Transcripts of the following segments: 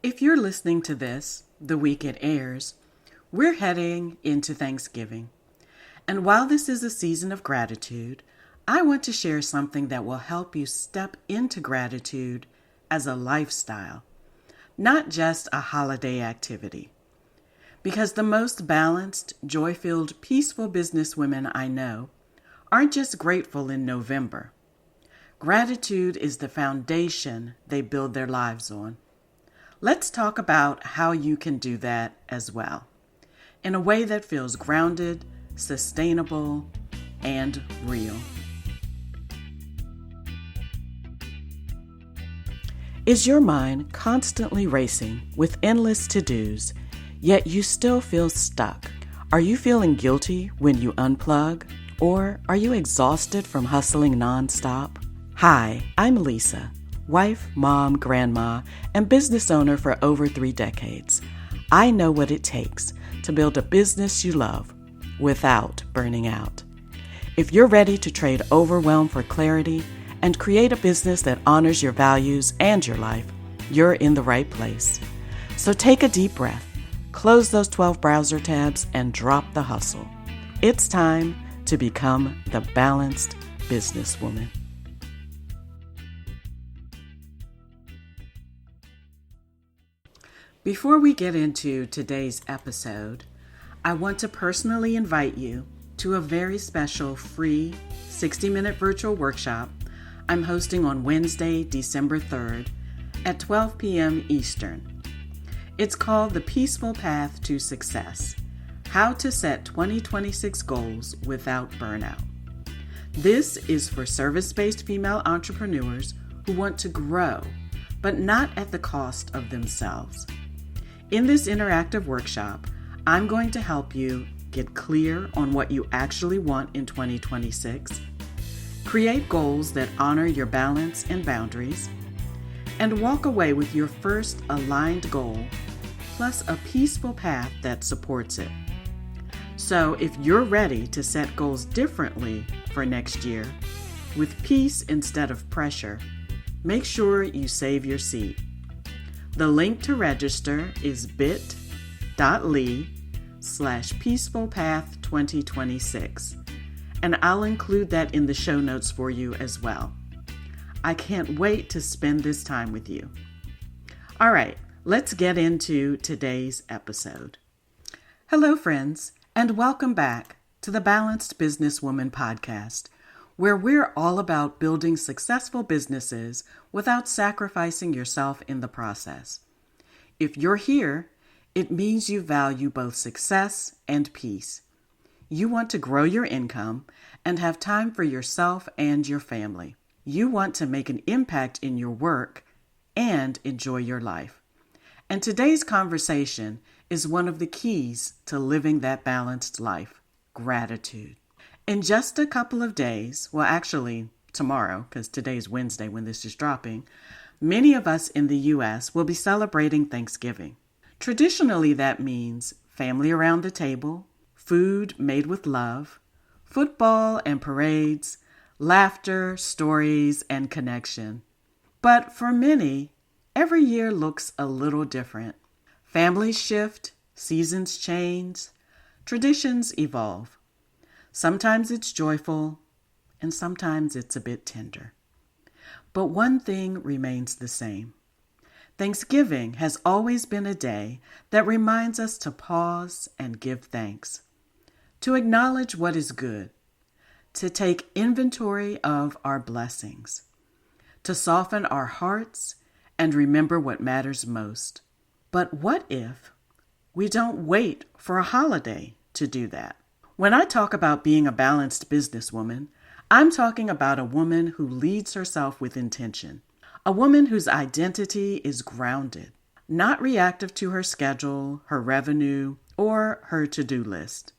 If you're listening to this the week it airs, we're heading into Thanksgiving. And while this is a season of gratitude, I want to share something that will help you step into gratitude as a lifestyle, not just a holiday activity. Because the most balanced, joy-filled, peaceful businesswomen I know aren't just grateful in November. Gratitude is the foundation they build their lives on. Let's talk about how you can do that as well, in a way that feels grounded, sustainable, and real. Is your mind constantly racing with endless to-dos, yet you still feel stuck? Are you feeling guilty when you unplug? Or are you exhausted from hustling nonstop? Hi, I'm Lisa, wife, mom, grandma, and business owner for over 3 decades. I know what it takes to build a business you love without burning out. If you're ready to trade overwhelm for clarity and create a business that honors your values and your life, you're in the right place. So take a deep breath, close those 12 browser tabs, and drop the hustle. It's time to become the balanced businesswoman. Before we get into today's episode, I want to personally invite you to a very special free 60-minute virtual workshop I'm hosting on Wednesday, December 3rd at 12 p.m. Eastern. It's called The Peaceful Path to Success: How to Set 2026 Goals Without Burnout. This is for service-based female entrepreneurs who want to grow, but not at the cost of themselves. In this interactive workshop, I'm going to help you get clear on what you actually want in 2026, create goals that honor your balance and boundaries, and walk away with your first aligned goal, plus a peaceful path that supports it. So if you're ready to set goals differently for next year, with peace instead of pressure, make sure you save your seat. The link to register is bit.ly/peacefulpath2026, and I'll include that in the show notes for you as well. I can't wait to spend this time with you. All right, let's get into today's episode. Hello, friends, and welcome back to the Balanced Businesswoman podcast, where we're all about building successful businesses without sacrificing yourself in the process. If you're here, it means you value both success and peace. You want to grow your income and have time for yourself and your family. You want to make an impact in your work and enjoy your life. And today's conversation is one of the keys to living that balanced life: gratitude. In just a couple of days, well, actually tomorrow, because today's Wednesday when this is dropping, many of us in the U.S. will be celebrating Thanksgiving. Traditionally, that means family around the table, food made with love, football and parades, laughter, stories, and connection. But for many, every year looks a little different. Families shift, seasons change, traditions evolve. Sometimes it's joyful, and sometimes it's a bit tender. But one thing remains the same. Thanksgiving has always been a day that reminds us to pause and give thanks, to acknowledge what is good, to take inventory of our blessings, to soften our hearts and remember what matters most. But what if we don't wait for a holiday to do that? When I talk about being a balanced businesswoman, I'm talking about a woman who leads herself with intention, a woman whose identity is grounded, not reactive to her schedule, her revenue, or her to-do list.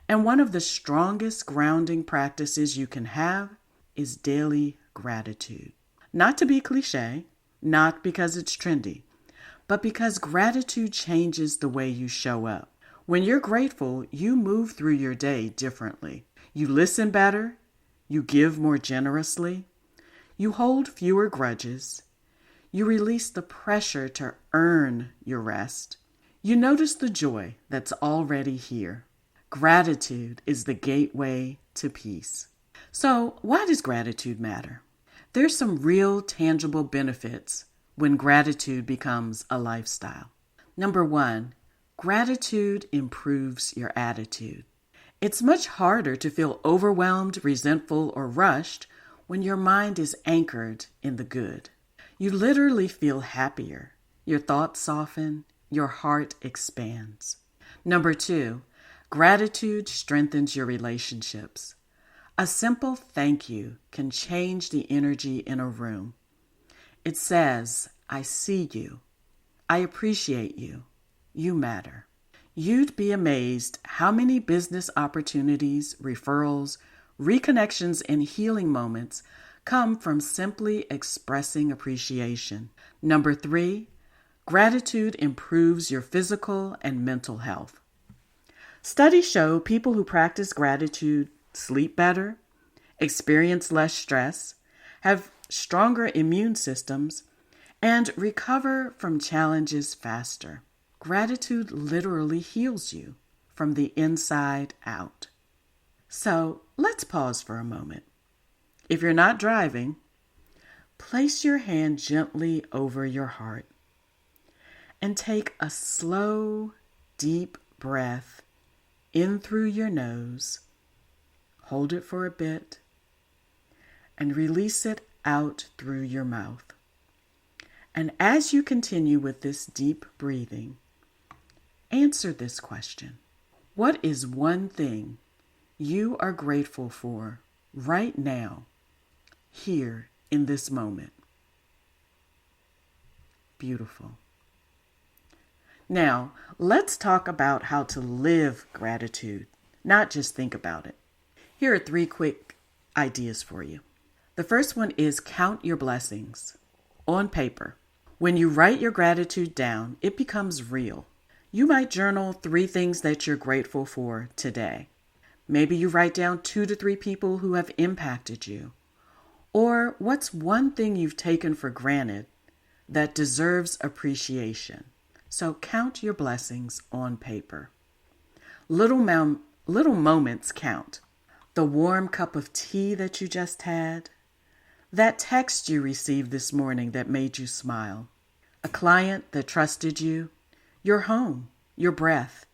And one of the strongest grounding practices you can have is daily gratitude. Not to be cliche, not because it's trendy, but because gratitude changes the way you show up. When you're grateful, you move through your day differently. You listen better, you give more generously, you hold fewer grudges, You release the pressure to earn your rest. You notice the joy that's already here. Gratitude is the gateway to peace. So, why does gratitude matter? There's some real tangible benefits when gratitude becomes a lifestyle. Number one, gratitude improves your attitude. It's much harder to feel overwhelmed, resentful, or rushed when your mind is anchored in the good. You literally feel happier. Your thoughts soften. Your heart expands. Number two, gratitude strengthens your relationships. A simple thank you can change the energy in a room. It says, I see you. I appreciate you. You matter. You'd be amazed how many business opportunities, referrals, reconnections, and healing moments come from simply expressing appreciation. Number three, gratitude improves your physical and mental health. Studies show people who practice gratitude sleep better, experience less stress, have stronger immune systems, and recover from challenges faster. Gratitude literally heals you from the inside out. So let's pause for a moment. If you're not driving, place your hand gently over your heart and take a slow, deep breath in through your nose. Hold it for a bit and release it out through your mouth. And as you continue with this deep breathing, answer this question. What is one thing you are grateful for right now, here in this moment? Beautiful. Now, let's talk about how to live gratitude, not just think about it. Here are 3 quick ideas for you. The first one is count your blessings on paper. When you write your gratitude down, it becomes real. You might journal 3 things that you're grateful for today. Maybe you write down 2 to 3 people who have impacted you. Or what's one thing you've taken for granted that deserves appreciation? So count your blessings on paper. Little moments count. The warm cup of tea that you just had, that text you received this morning that made you smile, a client that trusted you, your home, your breath,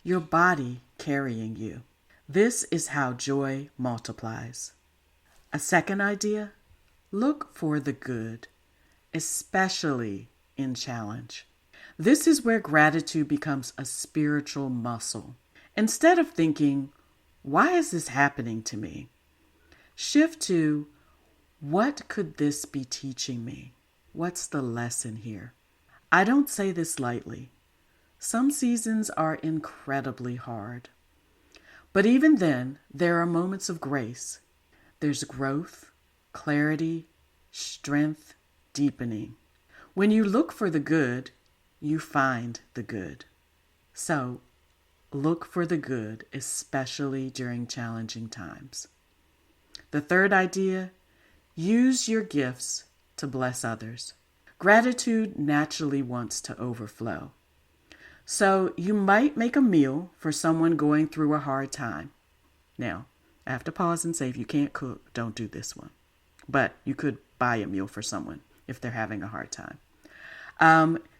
your body carrying you. This is how joy multiplies. A second idea, look for the good, especially in challenge. This is where gratitude becomes a spiritual muscle. Instead of thinking, why is this happening to me? Shift to, what could this be teaching me? What's the lesson here? I don't say this lightly. Some seasons are incredibly hard. But even then, there are moments of grace. There's growth, clarity, strength, deepening. When you look for the good, you find the good. So, look for the good, especially during challenging times. The third idea, use your gifts to bless others. Gratitude naturally wants to overflow. So you might make a meal for someone going through a hard time. Now, I have to pause and say, if you can't cook, don't do this one. But you could buy a meal for someone if they're having a hard time.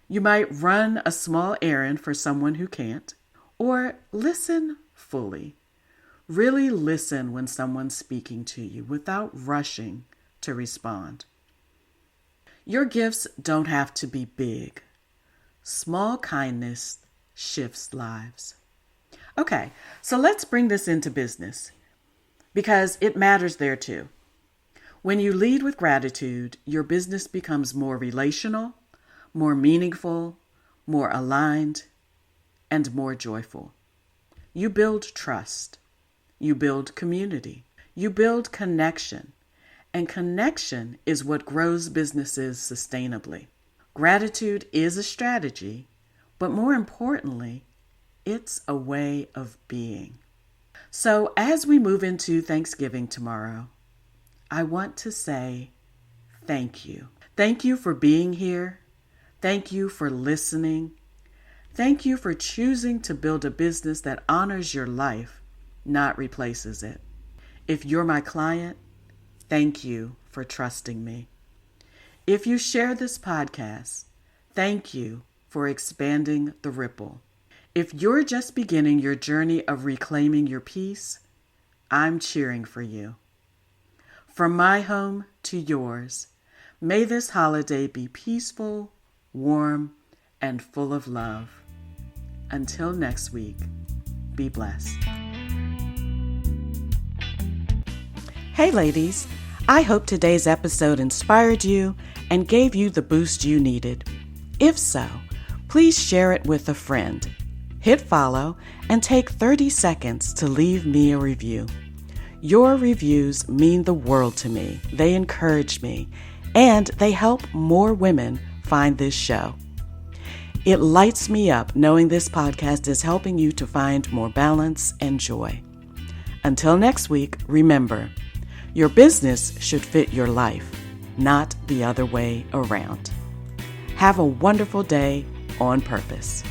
You might run a small errand for someone who can't. Or listen fully. Really listen when someone's speaking to you without rushing to respond. Your gifts don't have to be big. Small kindness shifts lives. Okay, so let's bring this into business because it matters there too. When you lead with gratitude, your business becomes more relational, more meaningful, more aligned, and more joyful. You build trust. You build community. You build connection. And connection is what grows businesses sustainably. Gratitude is a strategy, but more importantly, it's a way of being. So as we move into Thanksgiving tomorrow, I want to say thank you. Thank you for being here. Thank you for listening. Thank you for choosing to build a business that honors your life, not replaces it. If you're my client, thank you for trusting me. If you share this podcast, thank you for expanding the ripple. If you're just beginning your journey of reclaiming your peace, I'm cheering for you. From my home to yours, may this holiday be peaceful, warm, and full of love. Until next week, be blessed. Hey ladies, I hope today's episode inspired you and gave you the boost you needed. If so, please share it with a friend. Hit follow and take 30 seconds to leave me a review. Your reviews mean the world to me. They encourage me, and they help more women find this show. It lights me up knowing this podcast is helping you to find more balance and joy. Until next week, remember, your business should fit your life, not the other way around. Have a wonderful day on purpose.